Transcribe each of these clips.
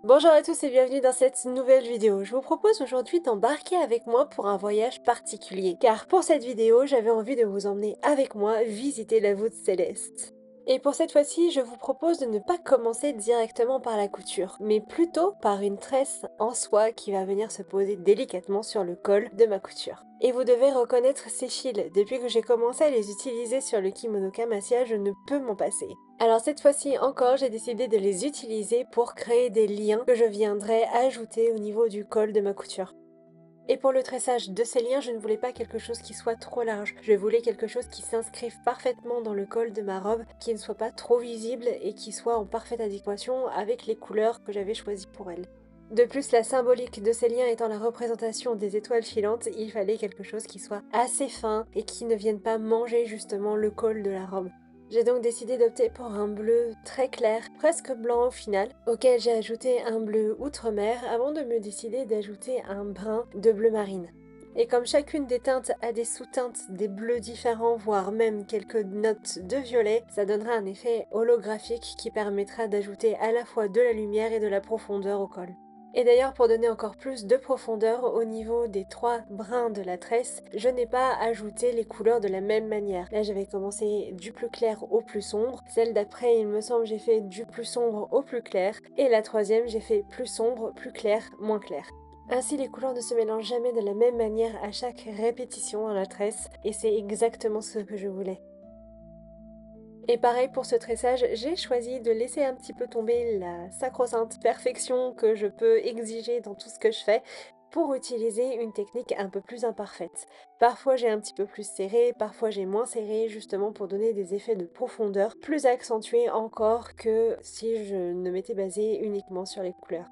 Bonjour à tous et bienvenue dans cette nouvelle vidéo. Je vous propose aujourd'hui d'embarquer avec moi pour un voyage particulier. Car pour cette vidéo, j'avais envie de vous emmener avec moi visiter la voûte céleste. Et pour cette fois-ci, je vous propose de ne pas commencer directement par la couture, mais plutôt par une tresse en soie qui va venir se poser délicatement sur le col de ma couture. Et vous devez reconnaître ces fils. Depuis que j'ai commencé à les utiliser sur le kimono Kamasya, je ne peux m'en passer. Alors cette fois-ci encore, j'ai décidé de les utiliser pour créer des liens que je viendrai ajouter au niveau du col de ma couture. Et pour le tressage de ces liens, je ne voulais pas quelque chose qui soit trop large. Je voulais quelque chose qui s'inscrive parfaitement dans le col de ma robe, qui ne soit pas trop visible et qui soit en parfaite adéquation avec les couleurs que j'avais choisies pour elle. De plus, la symbolique de ces liens étant la représentation des étoiles filantes, il fallait quelque chose qui soit assez fin et qui ne vienne pas manger justement le col de la robe. J'ai donc décidé d'opter pour un bleu très clair, presque blanc au final, auquel j'ai ajouté un bleu outre-mer avant de me décider d'ajouter un brin de bleu marine. Et comme chacune des teintes a des sous-teintes, des bleus différents, voire même quelques notes de violet, ça donnera un effet holographique qui permettra d'ajouter à la fois de la lumière et de la profondeur au col. Et d'ailleurs, pour donner encore plus de profondeur au niveau des trois brins de la tresse, je n'ai pas ajouté les couleurs de la même manière. Là, j'avais commencé du plus clair au plus sombre. Celle d'après, il me semble, j'ai fait du plus sombre au plus clair. Et la troisième, j'ai fait plus sombre, plus clair, moins clair. Ainsi, les couleurs ne se mélangent jamais de la même manière à chaque répétition à la tresse, et c'est exactement ce que je voulais. Et pareil pour ce tressage, j'ai choisi de laisser un petit peu tomber la sacro-sainte perfection que je peux exiger dans tout ce que je fais pour utiliser une technique un peu plus imparfaite. Parfois j'ai un petit peu plus serré, parfois j'ai moins serré, justement pour donner des effets de profondeur plus accentués encore que si je ne m'étais basée uniquement sur les couleurs.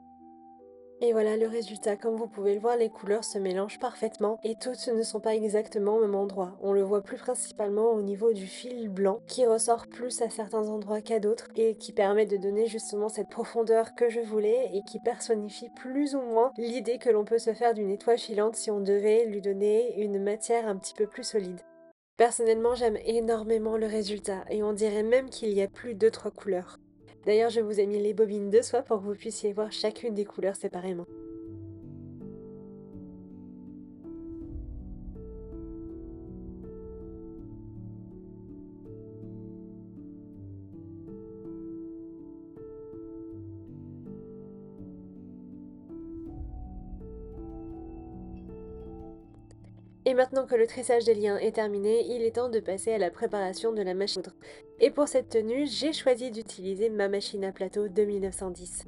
Et voilà le résultat, comme vous pouvez le voir, les couleurs se mélangent parfaitement et toutes ne sont pas exactement au même endroit. On le voit plus principalement au niveau du fil blanc qui ressort plus à certains endroits qu'à d'autres et qui permet de donner justement cette profondeur que je voulais et qui personnifie plus ou moins l'idée que l'on peut se faire d'une étoile filante si on devait lui donner une matière un petit peu plus solide. Personnellement, j'aime énormément le résultat et on dirait même qu'il y a plus de trois couleurs. D'ailleurs, je vous ai mis les bobines de soie pour que vous puissiez voir chacune des couleurs séparément. Et maintenant que le tressage des liens est terminé, il est temps de passer à la préparation de la machine à coudre. Et pour cette tenue, j'ai choisi d'utiliser ma machine à plateau de 1910.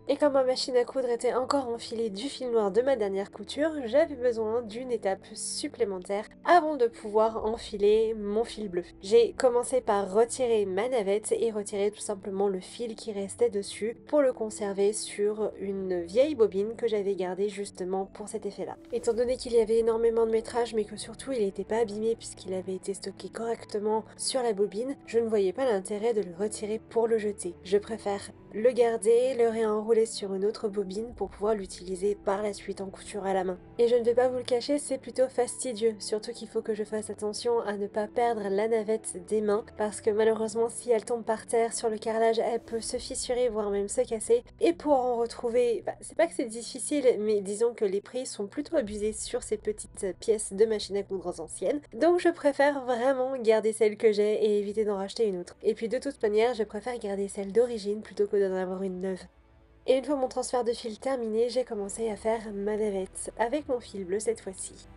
Et comme ma machine à coudre était encore enfilée du fil noir de ma dernière couture, j'avais besoin d'une étape supplémentaire avant de pouvoir enfiler mon fil bleu. J'ai commencé par retirer ma navette et retirer tout simplement le fil qui restait dessus pour le conserver sur une vieille bobine que j'avais gardée justement pour cet effet-là. Étant donné qu'il y avait énormément de métrage mais que surtout il n'était pas abîmé puisqu'il avait été stocké correctement sur la bobine, je ne voyais pas l'intérêt de le retirer pour le jeter. Je préfère le garder, le réenrouler sur une autre bobine pour pouvoir l'utiliser par la suite en couture à la main. Et je ne vais pas vous le cacher, c'est plutôt fastidieux, surtout qu'il faut que je fasse attention à ne pas perdre la navette des mains, parce que malheureusement si elle tombe par terre sur le carrelage, elle peut se fissurer, voire même se casser, et pour en retrouver, c'est pas que c'est difficile, mais disons que les prix sont plutôt abusés sur ces petites pièces de machine à coudre anciennes, donc je préfère vraiment garder celle que j'ai et éviter d'en racheter une autre. Et puis de toute manière, je préfère garder celle d'origine plutôt que d'en avoir une neuve. Et une fois mon transfert de fil terminé, j'ai commencé à faire ma navette, avec mon fil bleu cette fois-ci.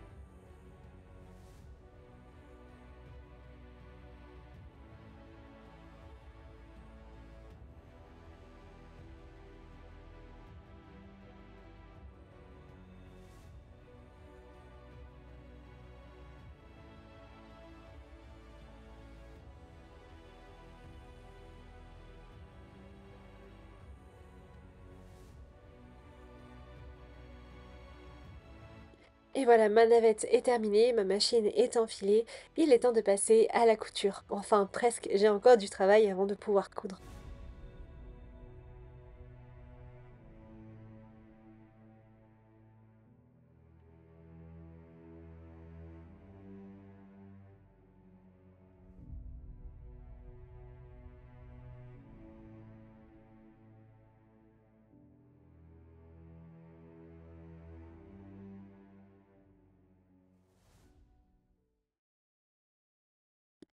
Et voilà, ma navette est terminée, ma machine est enfilée, il est temps de passer à la couture. Enfin presque, j'ai encore du travail avant de pouvoir coudre.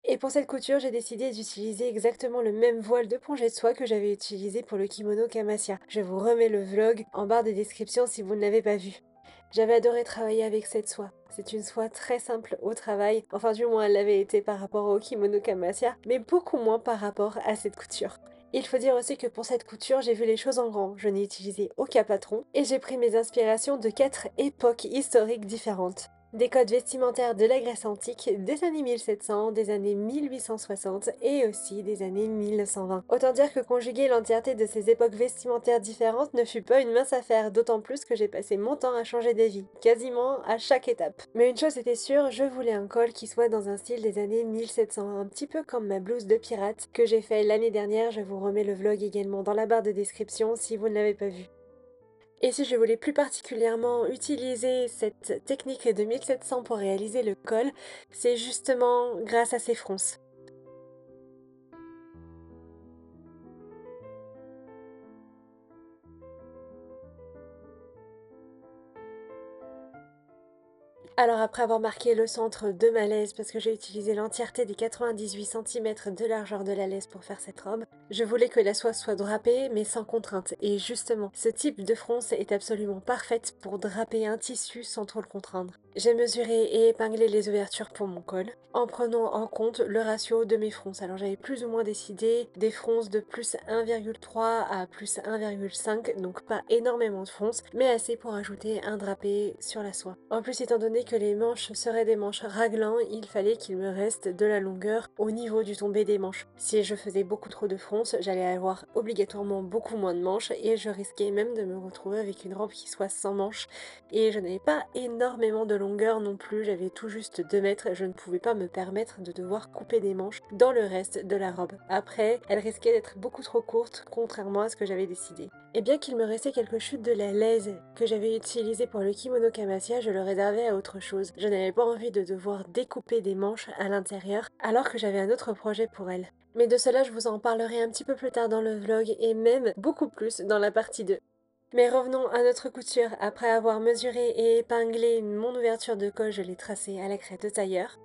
Et pour cette couture, j'ai décidé d'utiliser exactement le même voile de pongée de soie que j'avais utilisé pour le kimono Kamasya. Je vous remets le vlog en barre de description si vous ne l'avez pas vu. J'avais adoré travailler avec cette soie. C'est une soie très simple au travail, enfin du moins elle l'avait été par rapport au kimono Kamasya, mais beaucoup moins par rapport à cette couture. Il faut dire aussi que pour cette couture, j'ai vu les choses en grand. Je n'ai utilisé aucun patron et j'ai pris mes inspirations de 4 époques historiques différentes. Des codes vestimentaires de la Grèce antique, des années 1700, des années 1860 et aussi des années 1920. Autant dire que conjuguer l'entièreté de ces époques vestimentaires différentes ne fut pas une mince affaire, d'autant plus que j'ai passé mon temps à changer d'avis, quasiment à chaque étape. Mais une chose était sûre, je voulais un col qui soit dans un style des années 1700, un petit peu comme ma blouse de pirate que j'ai fait l'année dernière. Je vous remets le vlog également dans la barre de description si vous ne l'avez pas vu. Et si je voulais plus particulièrement utiliser cette technique de 1700 pour réaliser le col, c'est justement grâce à ces fronces. Alors après avoir marqué le centre de ma laisse, parce que j'ai utilisé l'entièreté des 98 cm de largeur de la laisse pour faire cette robe, je voulais que la soie soit drapée mais sans contrainte. Et justement, ce type de fronce est absolument parfaite pour draper un tissu sans trop le contraindre. J'ai mesuré et épinglé les ouvertures pour mon col, en prenant en compte le ratio de mes fronces. Alors j'avais plus ou moins décidé des fronces de plus 1,3 à plus 1,5, donc pas énormément de fronces, mais assez pour ajouter un drapé sur la soie. En plus, étant donné que les manches seraient des manches raglan, il fallait qu'il me reste de la longueur au niveau du tombé des manches. Si je faisais beaucoup trop de fronces, j'allais avoir obligatoirement beaucoup moins de manches et je risquais même de me retrouver avec une robe qui soit sans manches. Et je n'avais pas énormément de longueur non plus, j'avais tout juste 2 mètres, je ne pouvais pas me permettre de devoir couper des manches dans le reste de la robe. Après, elle risquait d'être beaucoup trop courte, contrairement à ce que j'avais décidé. Et bien qu'il me restait quelques chutes de la laise que j'avais utilisée pour le kimono Kamasya, je le réservais à autre chose. Je n'avais pas envie de devoir découper des manches à l'intérieur, alors que j'avais un autre projet pour elle. Mais de cela, je vous en parlerai un petit peu plus tard dans le vlog et même beaucoup plus dans la partie 2. Mais revenons à notre couture. Après avoir mesuré et épinglé mon ouverture de col, je l'ai tracée à la craie de tailleur.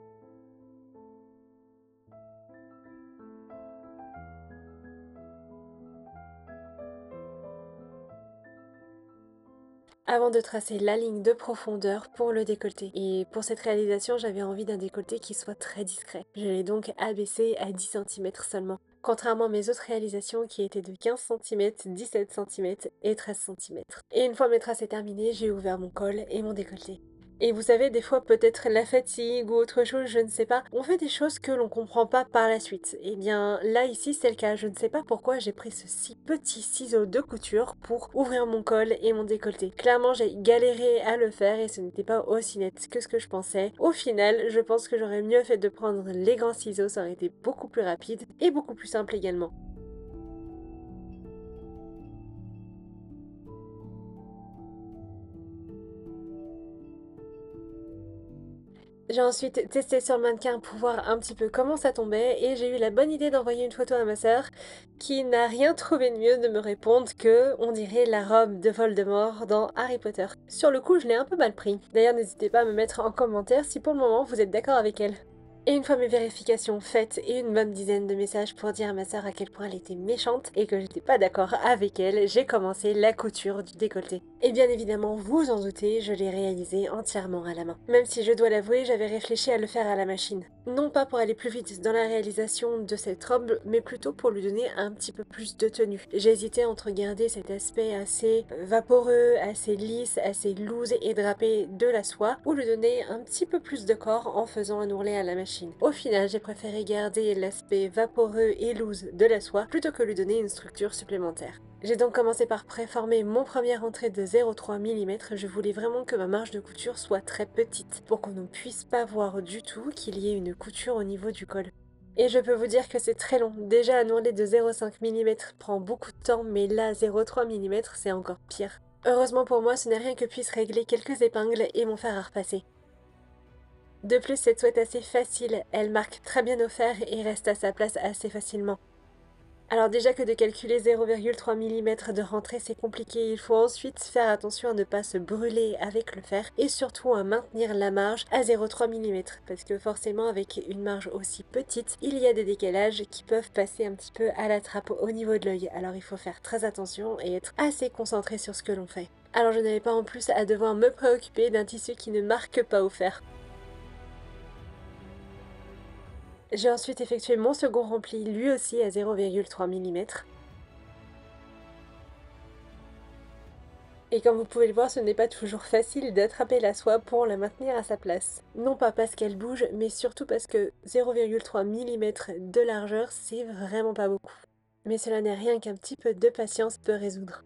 Avant de tracer la ligne de profondeur pour le décolleté. Et pour cette réalisation, j'avais envie d'un décolleté qui soit très discret. Je l'ai donc abaissé à 10 cm seulement. Contrairement à mes autres réalisations qui étaient de 15 cm, 17 cm et 13 cm. Et une fois mes traces terminées, j'ai ouvert mon col et mon décolleté. Et vous savez, des fois, peut-être la fatigue ou autre chose, je ne sais pas, on fait des choses que l'on comprend pas par la suite. Et bien, là, ici, c'est le cas. Je ne sais pas pourquoi j'ai pris ce si petit ciseau de couture pour ouvrir mon col et mon décolleté. Clairement, j'ai galéré à le faire et ce n'était pas aussi net que ce que je pensais. Au final, je pense que j'aurais mieux fait de prendre les grands ciseaux, ça aurait été beaucoup plus rapide et beaucoup plus simple également. J'ai ensuite testé sur le mannequin pour voir un petit peu comment ça tombait et j'ai eu la bonne idée d'envoyer une photo à ma sœur qui n'a rien trouvé de mieux de me répondre que on dirait la robe de Voldemort dans Harry Potter. Sur le coup, je l'ai un peu mal pris. D'ailleurs, n'hésitez pas à me mettre en commentaire si pour le moment vous êtes d'accord avec elle. Et une fois mes vérifications faites et une bonne dizaine de messages pour dire à ma sœur à quel point elle était méchante et que j'étais pas d'accord avec elle, j'ai commencé la couture du décolleté. Et bien évidemment, vous en doutez, je l'ai réalisé entièrement à la main. Même si je dois l'avouer, j'avais réfléchi à le faire à la machine. Non pas pour aller plus vite dans la réalisation de cette robe, mais plutôt pour lui donner un petit peu plus de tenue. J'hésitais entre garder cet aspect assez vaporeux, assez lisse, assez loose et drapé de la soie, ou lui donner un petit peu plus de corps en faisant un ourlet à la machine. Au final, j'ai préféré garder l'aspect vaporeux et loose de la soie plutôt que lui donner une structure supplémentaire. J'ai donc commencé par préformer mon premier entrée de 0,3 mm. Je voulais vraiment que ma marge de couture soit très petite pour qu'on ne puisse pas voir du tout qu'il y ait une couture au niveau du col. Et je peux vous dire que c'est très long. Déjà, un ourlet de 0,5 mm prend beaucoup de temps, mais là, 0,3 mm, c'est encore pire. Heureusement pour moi, ce n'est rien que puisse régler quelques épingles et mon fer à repasser. De plus, cette soie est assez facile, elle marque très bien au fer et reste à sa place assez facilement. Alors déjà que de calculer 0,3 mm de rentrée c'est compliqué, il faut ensuite faire attention à ne pas se brûler avec le fer et surtout à maintenir la marge à 0,3 mm parce que forcément avec une marge aussi petite, il y a des décalages qui peuvent passer un petit peu à la trappe au niveau de l'œil. Alors il faut faire très attention et être assez concentré sur ce que l'on fait. Alors je n'avais pas en plus à devoir me préoccuper d'un tissu qui ne marque pas au fer. J'ai ensuite effectué mon second rempli, lui aussi à 0,3 mm. Et comme vous pouvez le voir, ce n'est pas toujours facile d'attraper la soie pour la maintenir à sa place. Non pas parce qu'elle bouge, mais surtout parce que 0,3 mm de largeur, c'est vraiment pas beaucoup. Mais cela n'est rien qu'un petit peu de patience peut résoudre.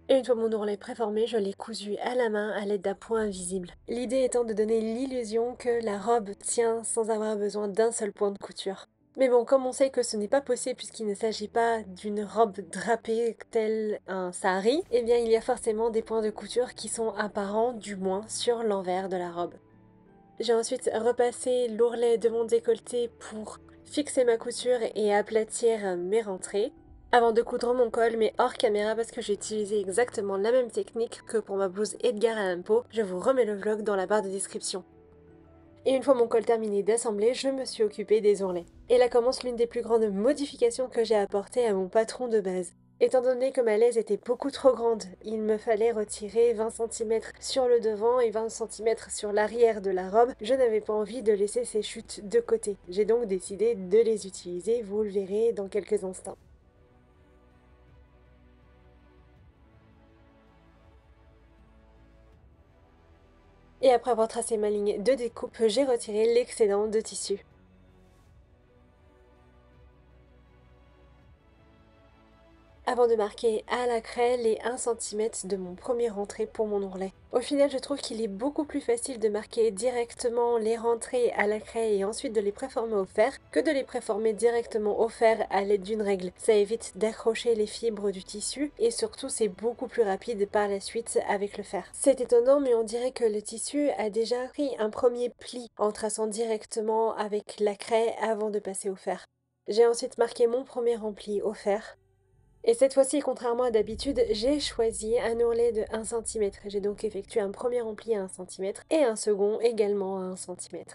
Et une fois mon ourlet préformé, je l'ai cousu à la main à l'aide d'un point invisible. L'idée étant de donner l'illusion que la robe tient sans avoir besoin d'un seul point de couture. Mais bon, comme on sait que ce n'est pas possible puisqu'il ne s'agit pas d'une robe drapée telle un sari, eh bien il y a forcément des points de couture qui sont apparents, du moins sur l'envers de la robe. J'ai ensuite repassé l'ourlet de mon décolleté pour fixer ma couture et aplatir mes rentrées, avant de coudre mon col, mais hors caméra parce que j'ai utilisé exactement la même technique que pour ma blouse Edgar Allan Poe. Je vous remets le vlog dans la barre de description. Et une fois mon col terminé d'assembler, je me suis occupée des ourlets. Et là commence l'une des plus grandes modifications que j'ai apportées à mon patron de base. Étant donné que ma laise était beaucoup trop grande, il me fallait retirer 20 cm sur le devant et 20 cm sur l'arrière de la robe. Je n'avais pas envie de laisser ces chutes de côté. J'ai donc décidé de les utiliser, vous le verrez dans quelques instants. Et après avoir tracé ma ligne de découpe, j'ai retiré l'excédent de tissu. Avant de marquer à la craie les 1 cm de mon premier rentré pour mon ourlet. Au final, je trouve qu'il est beaucoup plus facile de marquer directement les rentrées à la craie et ensuite de les préformer au fer que de les préformer directement au fer à l'aide d'une règle. Ça évite d'accrocher les fibres du tissu et surtout c'est beaucoup plus rapide par la suite avec le fer. C'est étonnant mais on dirait que le tissu a déjà pris un premier pli en traçant directement avec la craie avant de passer au fer. J'ai ensuite marqué mon premier rempli au fer. Et cette fois-ci, contrairement à d'habitude, j'ai choisi un ourlet de 1 cm. J'ai donc effectué un premier rempli à 1 cm et un second également à 1 cm.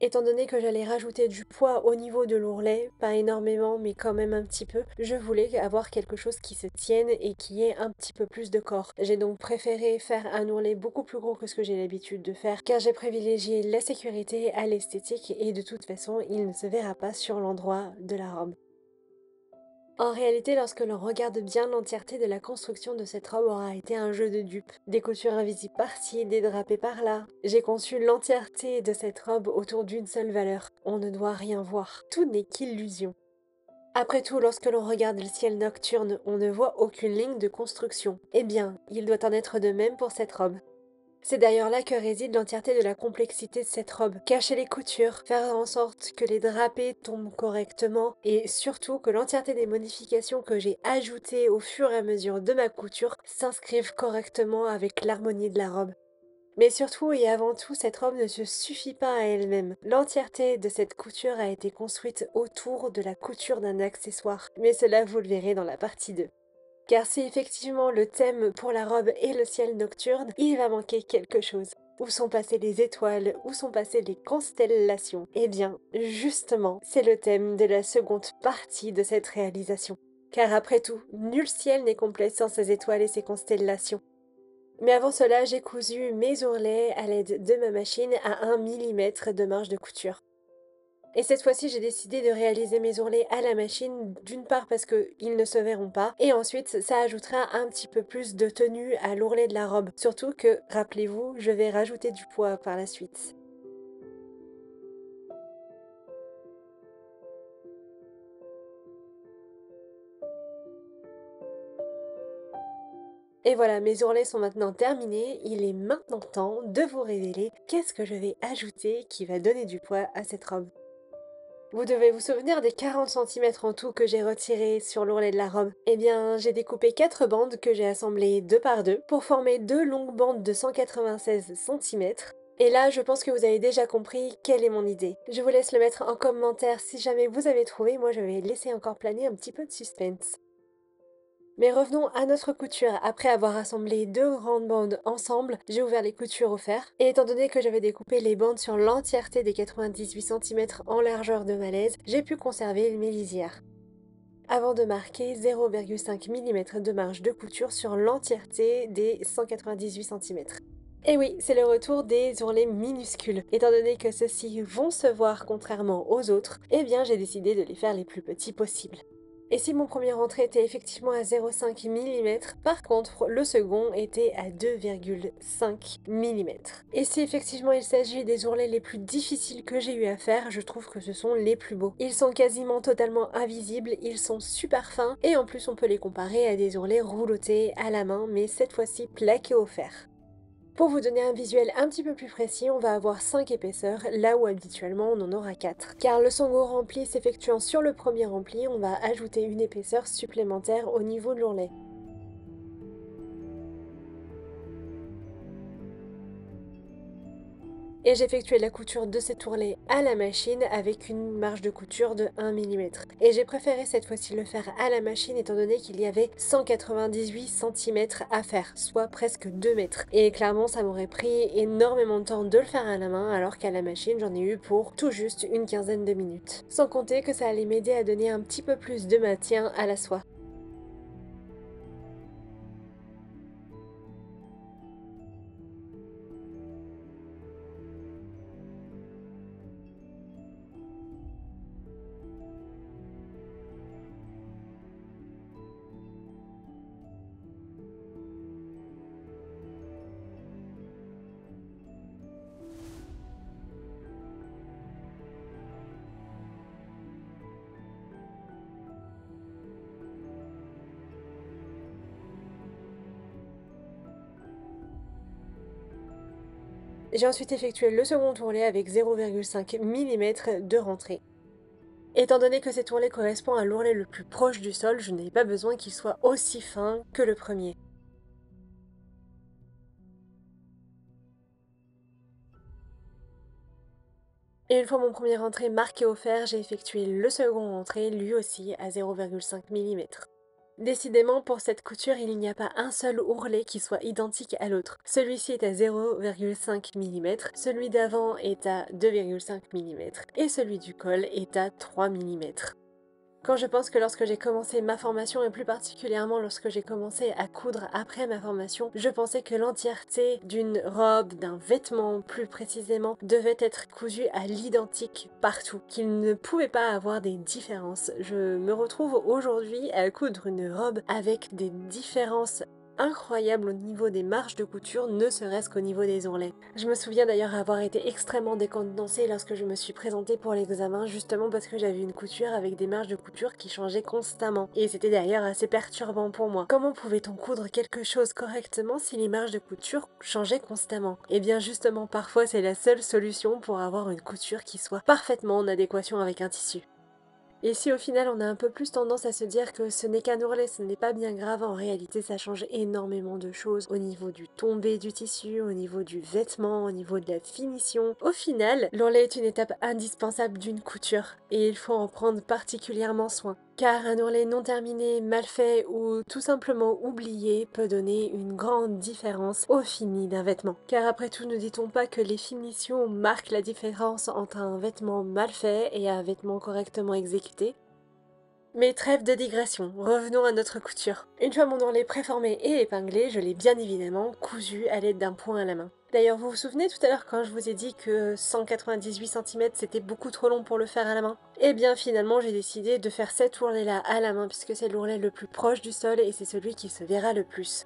Étant donné que j'allais rajouter du poids au niveau de l'ourlet, pas énormément mais quand même un petit peu, je voulais avoir quelque chose qui se tienne et qui ait un petit peu plus de corps. J'ai donc préféré faire un ourlet beaucoup plus gros que ce que j'ai l'habitude de faire car j'ai privilégié la sécurité à l'esthétique et de toute façon il ne se verra pas sur l'endroit de la robe. En réalité, lorsque l'on regarde bien, l'entièreté de la construction de cette robe aura été un jeu de dupes. Des coutures invisibles par-ci, des drapés par-là. J'ai conçu l'entièreté de cette robe autour d'une seule valeur. On ne doit rien voir. Tout n'est qu'illusion. Après tout, lorsque l'on regarde le ciel nocturne, on ne voit aucune ligne de construction. Eh bien, il doit en être de même pour cette robe. C'est d'ailleurs là que réside l'entièreté de la complexité de cette robe. Cacher les coutures, faire en sorte que les drapés tombent correctement et surtout que l'entièreté des modifications que j'ai ajoutées au fur et à mesure de ma couture s'inscrivent correctement avec l'harmonie de la robe. Mais surtout et avant tout, cette robe ne se suffit pas à elle-même. L'entièreté de cette couture a été construite autour de la couture d'un accessoire. Mais cela, vous le verrez dans la partie 2. Car si effectivement le thème pour la robe est le ciel nocturne, il va manquer quelque chose. Où sont passées les étoiles? Où sont passées les constellations? Eh bien, justement, c'est le thème de la seconde partie de cette réalisation. Car après tout, nul ciel n'est complet sans ses étoiles et ses constellations. Mais avant cela, j'ai cousu mes ourlets à l'aide de ma machine à 1 mm de marge de couture. Et cette fois-ci, j'ai décidé de réaliser mes ourlets à la machine, d'une part parce qu'ils ne se verront pas, et ensuite ça ajoutera un petit peu plus de tenue à l'ourlet de la robe. Surtout que, rappelez-vous, je vais rajouter du poids par la suite. Et voilà, mes ourlets sont maintenant terminés, il est maintenant temps de vous révéler qu'est-ce que je vais ajouter qui va donner du poids à cette robe. Vous devez vous souvenir des 40 cm en tout que j'ai retirés sur l'ourlet de la robe. Eh bien, j'ai découpé 4 bandes que j'ai assemblées 2 par 2 pour former 2 longues bandes de 196 cm. Et là, je pense que vous avez déjà compris quelle est mon idée. Je vous laisse le mettre en commentaire si jamais vous avez trouvé, moi je vais laisser encore planer un petit peu de suspense. Mais revenons à notre couture. Après avoir assemblé deux grandes bandes ensemble, j'ai ouvert les coutures au fer. Et étant donné que j'avais découpé les bandes sur l'entièreté des 98 cm en largeur de malaise, j'ai pu conserver mes lisières. Avant de marquer 0,5 mm de marge de couture sur l'entièreté des 198 cm. Et oui, c'est le retour des ourlets minuscules. Étant donné que ceux-ci vont se voir contrairement aux autres, eh bien j'ai décidé de les faire les plus petits possibles. Et si mon premier entrée était effectivement à 0,5 mm, par contre, le second était à 2,5 mm. Et si effectivement il s'agit des ourlets les plus difficiles que j'ai eu à faire, je trouve que ce sont les plus beaux. Ils sont quasiment totalement invisibles, ils sont super fins, et en plus on peut les comparer à des ourlets roulotés à la main, mais cette fois-ci plaqués au fer. Pour vous donner un visuel un petit peu plus précis, on va avoir 5 épaisseurs, là où habituellement on en aura 4. Car le sango rempli s'effectuant sur le premier rempli, on va ajouter une épaisseur supplémentaire au niveau de l'ourlet. Et j'effectuais la couture de cet ourlet à la machine avec une marge de couture de 1 mm. Et j'ai préféré cette fois-ci le faire à la machine étant donné qu'il y avait 198 cm à faire, soit presque 2 mètres. Et clairement ça m'aurait pris énormément de temps de le faire à la main alors qu'à la machine j'en ai eu pour tout juste une quinzaine de minutes. Sans compter que ça allait m'aider à donner un petit peu plus de maintien à la soie. J'ai ensuite effectué le second ourlet avec 0,5 mm de rentrée. Étant donné que cet ourlet correspond à l'ourlet le plus proche du sol, je n'ai pas besoin qu'il soit aussi fin que le premier. Et une fois mon premier rentré marqué au fer, j'ai effectué le second rentré, lui aussi à 0,5 mm. Décidément, pour cette couture, il n'y a pas un seul ourlet qui soit identique à l'autre. Celui-ci est à 0,5 mm, celui d'avant est à 2,5 mm et celui du col est à 3 mm. Quand je pense que lorsque j'ai commencé ma formation, et plus particulièrement lorsque j'ai commencé à coudre après ma formation, je pensais que l'entièreté d'une robe, d'un vêtement plus précisément, devait être cousue à l'identique partout, qu'il ne pouvait pas avoir des différences. Je me retrouve aujourd'hui à coudre une robe avec des différences incroyable au niveau des marges de couture, ne serait-ce qu'au niveau des ourlets. Je me souviens d'ailleurs avoir été extrêmement décontenancée lorsque je me suis présentée pour l'examen, justement parce que j'avais une couture avec des marges de couture qui changeaient constamment. Et c'était d'ailleurs assez perturbant pour moi. Comment pouvait-on coudre quelque chose correctement si les marges de couture changeaient constamment? Eh bien justement, parfois c'est la seule solution pour avoir une couture qui soit parfaitement en adéquation avec un tissu. Et si au final on a un peu plus tendance à se dire que ce n'est qu'un ourlet, ce n'est pas bien grave, en réalité ça change énormément de choses au niveau du tombé du tissu, au niveau du vêtement, au niveau de la finition. Au final, l'ourlet est une étape indispensable d'une couture et il faut en prendre particulièrement soin. Car un ourlet non terminé, mal fait ou tout simplement oublié peut donner une grande différence au fini d'un vêtement. Car après tout, ne dit-on pas que les finitions marquent la différence entre un vêtement mal fait et un vêtement correctement exécuté? Mais trêve de digression, revenons à notre couture. Une fois mon ourlet préformé et épinglé, je l'ai bien évidemment cousu à l'aide d'un point à la main. D'ailleurs, vous vous souvenez tout à l'heure quand je vous ai dit que 198 cm c'était beaucoup trop long pour le faire à la main? Eh bien finalement j'ai décidé de faire cet ourlet là à la main puisque c'est l'ourlet le plus proche du sol et c'est celui qui se verra le plus.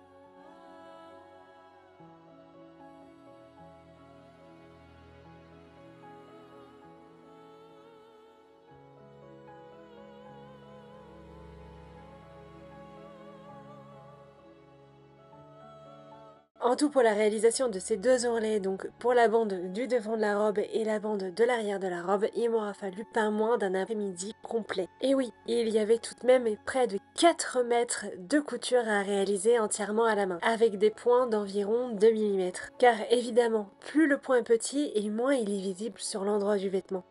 En tout, pour la réalisation de ces deux ourlets, donc pour la bande du devant de la robe et la bande de l'arrière de la robe, il m'aura fallu pas moins d'un après-midi complet. Et oui, il y avait tout de même près de 4 mètres de couture à réaliser entièrement à la main, avec des points d'environ 2 mm. Car évidemment, plus le point est petit et moins il est visible sur l'endroit du vêtement.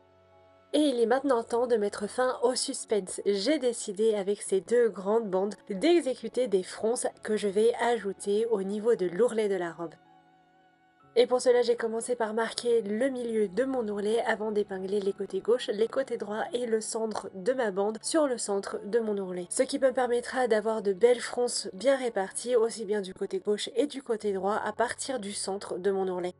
Et il est maintenant temps de mettre fin au suspense. J'ai décidé avec ces deux grandes bandes d'exécuter des fronces que je vais ajouter au niveau de l'ourlet de la robe. Et pour cela, j'ai commencé par marquer le milieu de mon ourlet avant d'épingler les côtés gauche, les côtés droits et le centre de ma bande sur le centre de mon ourlet. Ce qui me permettra d'avoir de belles fronces bien réparties, aussi bien du côté gauche et du côté droit à partir du centre de mon ourlet.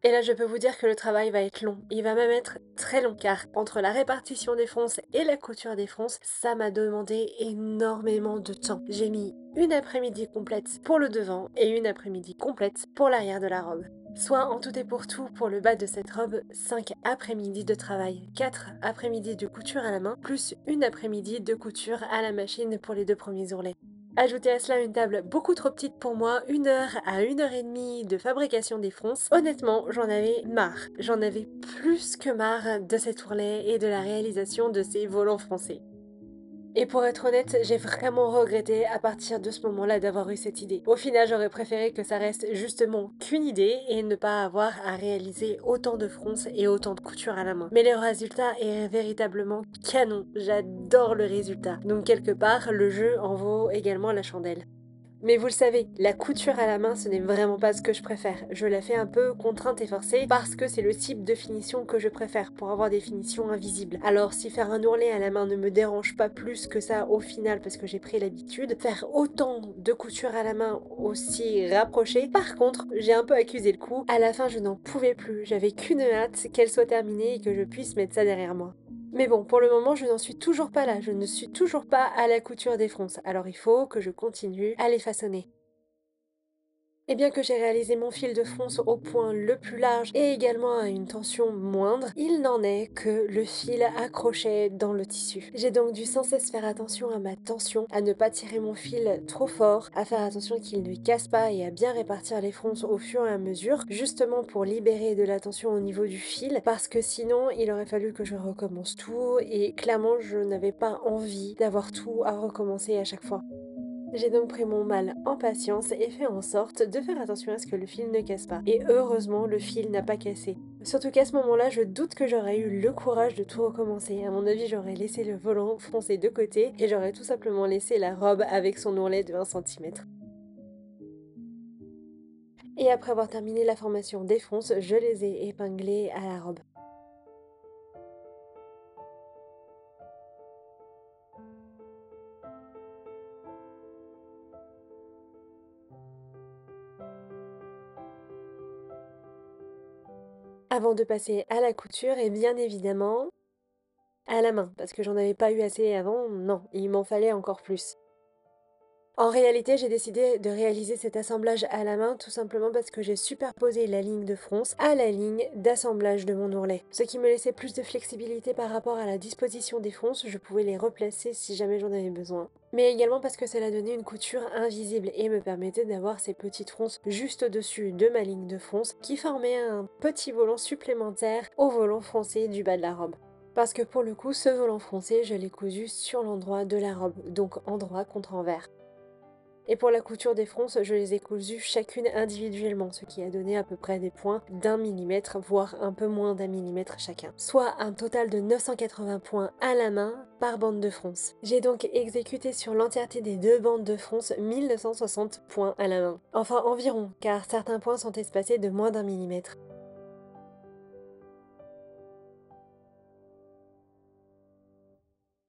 Et là, je peux vous dire que le travail va être long. Il va même être très long, car entre la répartition des fronces et la couture des fronces, ça m'a demandé énormément de temps. J'ai mis une après-midi complète pour le devant et une après-midi complète pour l'arrière de la robe. Soit en tout et pour tout, pour le bas de cette robe, 5 après-midi de travail, 4 après-midi de couture à la main, plus une après-midi de couture à la machine pour les deux premiers ourlets. Ajoutez à cela une table beaucoup trop petite pour moi, 1 heure à 1 heure et demie de fabrication des fronces. Honnêtement, j'en avais marre. J'en avais plus que marre de cet ourlet et de la réalisation de ces volants froncés. Et pour être honnête, j'ai vraiment regretté à partir de ce moment-là d'avoir eu cette idée. Au final, j'aurais préféré que ça reste justement qu'une idée et ne pas avoir à réaliser autant de fronces et autant de coutures à la main. Mais le résultat est véritablement canon. J'adore le résultat. Donc quelque part, le jeu en vaut également la chandelle. Mais vous le savez, la couture à la main, ce n'est vraiment pas ce que je préfère. Je la fais un peu contrainte et forcée parce que c'est le type de finition que je préfère pour avoir des finitions invisibles. Alors si faire un ourlet à la main ne me dérange pas plus que ça au final parce que j'ai pris l'habitude, faire autant de couture à la main aussi rapprochée, par contre, j'ai un peu accusé le coup. À la fin, je n'en pouvais plus. J'avais qu'une hâte qu'elle soit terminée et que je puisse mettre ça derrière moi. Mais bon, pour le moment, je n'en suis toujours pas là, je ne suis toujours pas à la couture des fronces, alors il faut que je continue à les façonner. Et bien que j'ai réalisé mon fil de fronce au point le plus large et également à une tension moindre, il n'en est que le fil accrochait dans le tissu. J'ai donc dû sans cesse faire attention à ma tension, à ne pas tirer mon fil trop fort, à faire attention qu'il ne casse pas et à bien répartir les fronces au fur et à mesure, justement pour libérer de la tension au niveau du fil, parce que sinon il aurait fallu que je recommence tout et clairement je n'avais pas envie d'avoir tout à recommencer à chaque fois. J'ai donc pris mon mal en patience et fait en sorte de faire attention à ce que le fil ne casse pas. Et heureusement, le fil n'a pas cassé. Surtout qu'à ce moment-là, je doute que j'aurais eu le courage de tout recommencer. À mon avis, j'aurais laissé le volant froncer de côté et j'aurais tout simplement laissé la robe avec son ourlet de 1 cm. Et après avoir terminé la formation des fronces, je les ai épinglées à la robe. Avant de passer à la couture, et bien évidemment, à la main, parce que j'en avais pas eu assez avant, non, il m'en fallait encore plus. En réalité, j'ai décidé de réaliser cet assemblage à la main tout simplement parce que j'ai superposé la ligne de fronce à la ligne d'assemblage de mon ourlet. Ce qui me laissait plus de flexibilité par rapport à la disposition des fronces, je pouvais les replacer si jamais j'en avais besoin. Mais également parce que cela donnait une couture invisible et me permettait d'avoir ces petites fronces juste au-dessus de ma ligne de fronce qui formaient un petit volant supplémentaire au volant froncé du bas de la robe. Parce que pour le coup, ce volant froncé, je l'ai cousu sur l'endroit de la robe, donc endroit contre envers. Et pour la couture des fronces, je les ai cousues chacune individuellement, ce qui a donné à peu près des points d'1 mm, voire un peu moins d'1 mm chacun. Soit un total de 980 points à la main par bande de fronce. J'ai donc exécuté sur l'entièreté des deux bandes de fronce 1960 points à la main. Enfin environ, car certains points sont espacés de moins d'1 mm.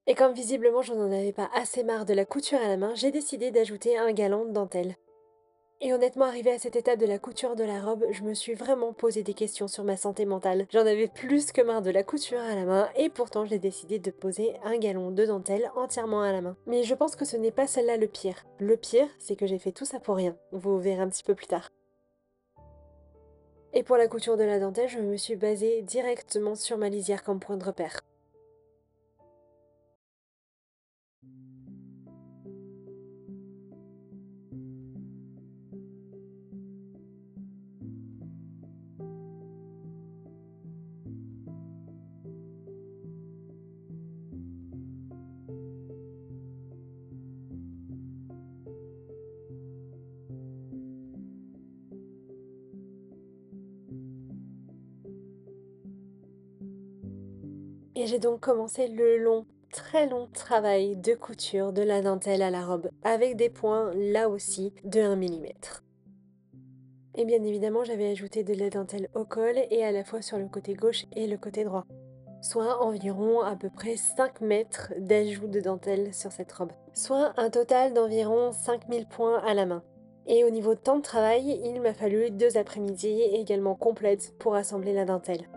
Et comme visiblement je n'en avais pas assez marre de la couture à la main, j'ai décidé d'ajouter un galon de dentelle. Et honnêtement, arrivée à cette étape de la couture de la robe, je me suis vraiment posé des questions sur ma santé mentale. J'en avais plus que marre de la couture à la main et pourtant j'ai décidé de poser un galon de dentelle entièrement à la main. Mais je pense que ce n'est pas celle-là le pire. Le pire, c'est que j'ai fait tout ça pour rien. Vous verrez un petit peu plus tard. Et pour la couture de la dentelle, je me suis basée directement sur ma lisière comme point de repère. Et j'ai donc commencé le long, très long travail de couture de la dentelle à la robe, avec des points là aussi de 1 millimètre. Et bien évidemment, j'avais ajouté de la dentelle au col et à la fois sur le côté gauche et le côté droit, soit environ à peu près 5 mètres d'ajout de dentelle sur cette robe, soit un total d'environ 5000 points à la main. Et au niveau de temps de travail, il m'a fallu 2 après-midi également complètes pour assembler la dentelle.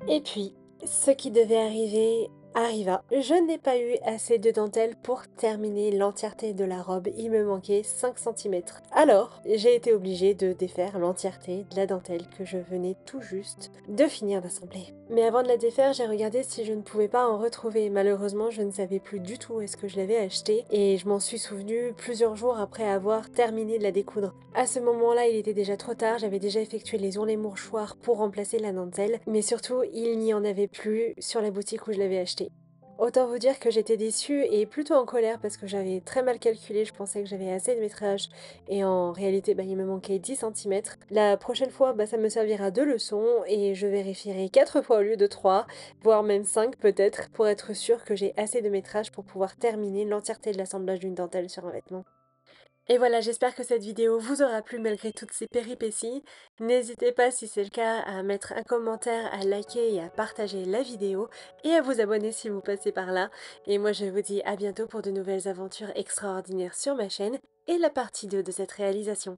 Et puis, ce qui devait arriver arriva. Je n'ai pas eu assez de dentelle pour terminer l'entièreté de la robe, il me manquait 5 centimètres. Alors, j'ai été obligée de défaire l'entièreté de la dentelle que je venais tout juste de finir d'assembler. Mais avant de la défaire, j'ai regardé si je ne pouvais pas en retrouver. Malheureusement, je ne savais plus du tout où est-ce que je l'avais acheté et je m'en suis souvenue plusieurs jours après avoir terminé de la découdre. À ce moment-là, il était déjà trop tard, j'avais déjà effectué les ourlets mouchoirs pour remplacer la dentelle, mais surtout, il n'y en avait plus sur la boutique où je l'avais acheté. Autant vous dire que j'étais déçue et plutôt en colère parce que j'avais très mal calculé, je pensais que j'avais assez de métrage et en réalité il me manquait 10 centimètres. La prochaine fois ça me servira de leçon et je vérifierai 4 fois au lieu de 3, voire même 5 peut-être, pour être sûre que j'ai assez de métrage pour pouvoir terminer l'entièreté de l'assemblage d'une dentelle sur un vêtement. Et voilà, j'espère que cette vidéo vous aura plu malgré toutes ces péripéties. N'hésitez pas, si c'est le cas, à mettre un commentaire, à liker et à partager la vidéo et à vous abonner si vous passez par là. Et moi, je vous dis à bientôt pour de nouvelles aventures extraordinaires sur ma chaîne et la partie 2 de cette réalisation.